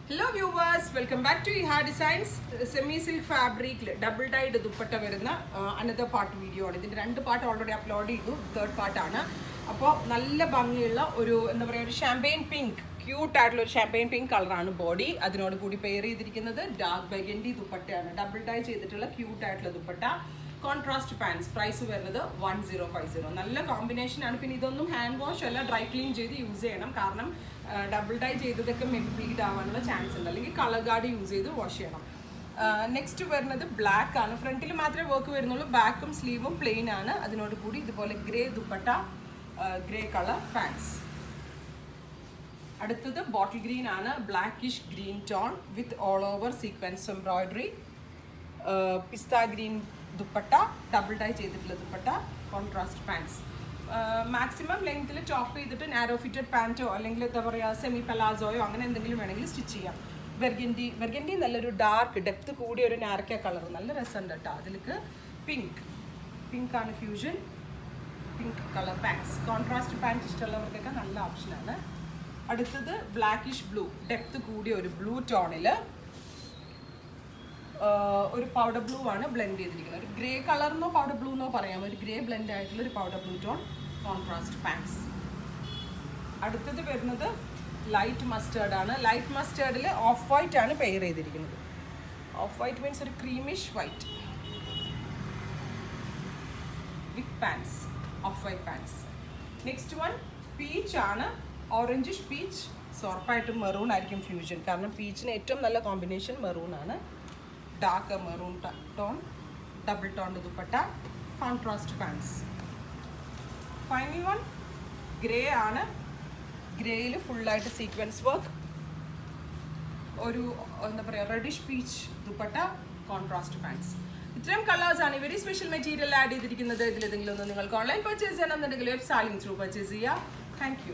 Hello viewers, welcome back to Iha Designs. Semi silk fabric double dyed dupatta varuna another part video ആണ്. ഇതിന്റെ രണ്ട് part already upload ചെയ്തു. Third part ആണ്. അപ്പോൾ നല്ല ഭംഗിയുള്ള ഒരു എന്താ പറയുക ഒരു ഷാമ്പെയിൻ പിങ്ക് ക്യൂട്ട് ആയിട്ടുള്ള ഒരു ഷാമ്പെയിൻ പിങ്ക് കളറാണ് ബോഡി. അതിനോട് കൂടി പെയർ ചെയ്തിരിക്കുന്നത് ഡാർക്ക് ബഗൻഡി ദുപ്പട്ടയാണ്. ഡബിൾ ഡൈ ചെയ്തിട്ടുള്ള ക്യൂട്ട് ആയിട്ടുള്ള ദുപ്പട്ട. കോൺട്രാസ്റ്റ് പാൻസ് പ്രൈസ് വരുന്നത് 1050. നല്ല കോമ്പിനേഷൻ ആണ്. പിന്നെ ഇതൊന്നും ഹാൻഡ് വാഷ് അല്ല, ഡ്രൈ ക്ലീൻ ചെയ്ത് യൂസ് ചെയ്യണം. കാരണം ഡബിൾ ഡൈ ചെയ്തതൊക്കെ മേ ബി ബ്ലീഡ് ആവാനുള്ള ചാൻസ് ഉണ്ട്. അല്ലെങ്കിൽ കളർ ഗാർഡ് യൂസ് ചെയ്ത് വാഷ് ചെയ്യണം. നെക്സ്റ്റ് വരുന്നത് ബ്ലാക്ക് ആണ്. ഫ്രണ്ടിൽ മാത്രമേ വർക്ക് വരുന്നുള്ളൂ. ബാക്കും സ്ലീവും പ്ലെയിൻ ആണ്. അതിനോട് കൂടി ഇതുപോലെ grey dupatta, grey colour pants. അടുത്തത് ബോട്ടിൽ ഗ്രീൻ ആണ്. Blackish green tone with all over sequence embroidery. Pista green dupatta, double dye ചെയ്തിട്ടുള്ള ദുപ്പട്ട, കോൺട്രാസ്റ്റ് പാൻസ്. മാക്സിമം ലെങ്ത്തിൽ ടോപ്പ് ചെയ്തിട്ട് നാരോ ഫിറ്റഡ് പാൻറ്റോ അല്ലെങ്കിൽ എന്താ പറയുക സെമി പലാസോയോ അങ്ങനെ എന്തെങ്കിലും വേണമെങ്കിൽ സ്റ്റിച്ച് ചെയ്യാം. വെർഗൻഡി നല്ലൊരു ഡാർക്ക് ഡെപ്ത് കൂടിയ ഒരു നാരക്ക കളർ, നല്ല രസമുണ്ട് കേട്ടോ. അതിലേക്ക് പിങ്ക് ആണ് fusion, pink colour pants. Contrast pant ഇഷ്ടമുള്ളവർക്കൊക്കെ നല്ല ഓപ്ഷനാണ്. അടുത്തത് ബ്ലാക്കിഷ് ബ്ലൂ, ഡെപ്ത് കൂടിയ ഒരു ബ്ലൂ ടോണിൽ ഒരു പൗഡർ ബ്ലൂ ആണ് ബ്ലെൻഡ് ചെയ്തിരിക്കുന്നത്. ഒരു ഗ്രേ കളറിനോ പൗഡർ ബ്ലൂ എന്നോ പറയാം. ഒരു ഗ്രേ ബ്ലെൻഡ് ആയിട്ടുള്ള ഒരു powder blue tone contrast pants. അടുത്തത് വരുന്നത് ലൈറ്റ് മസ്റ്റേർഡ് ആണ്. ലൈറ്റ് മസ്റ്റേർഡിൽ ഓഫ് വൈറ്റ് ആണ് പെയർ ചെയ്തിരിക്കുന്നത്. ഓഫ് വൈറ്റ് മീൻസ് ഒരു creamish white with pants, off white pants. Next one peach ആണ്. Orangish peach. ഉറപ്പായിട്ടും മെറൂൺ ആയിരിക്കും ഫ്യൂഷൻ, കാരണം പീച്ചിന് ഏറ്റവും നല്ല കോമ്പിനേഷൻ മെറൂൺ ആണ്. Dark maroon tone, double tone dupatta, contrast pants. Final one grey ആണ്. ഗ്രേയിൽ ഫുള്ളായിട്ട് സീക്വൻസ് വർക്ക്, ഒരു എന്താ പറയുക reddish peach dupatta, contrast pants. ഇത്രയും കളേഴ്സാണ് വെരി സ്പെഷ്യൽ മെറ്റീരിയൽ ആഡ് ചെയ്തിരിക്കുന്നത്. ഇതിലേതെങ്കിലും ഒന്ന് നിങ്ങൾക്ക് ഓൺലൈൻ പർച്ചേസ് ചെയ്യണമെന്നുണ്ടെങ്കിൽ വെബ് സാലിംഗ് ത്രൂ പർച്ചേസ് ചെയ്യുക. Thank you.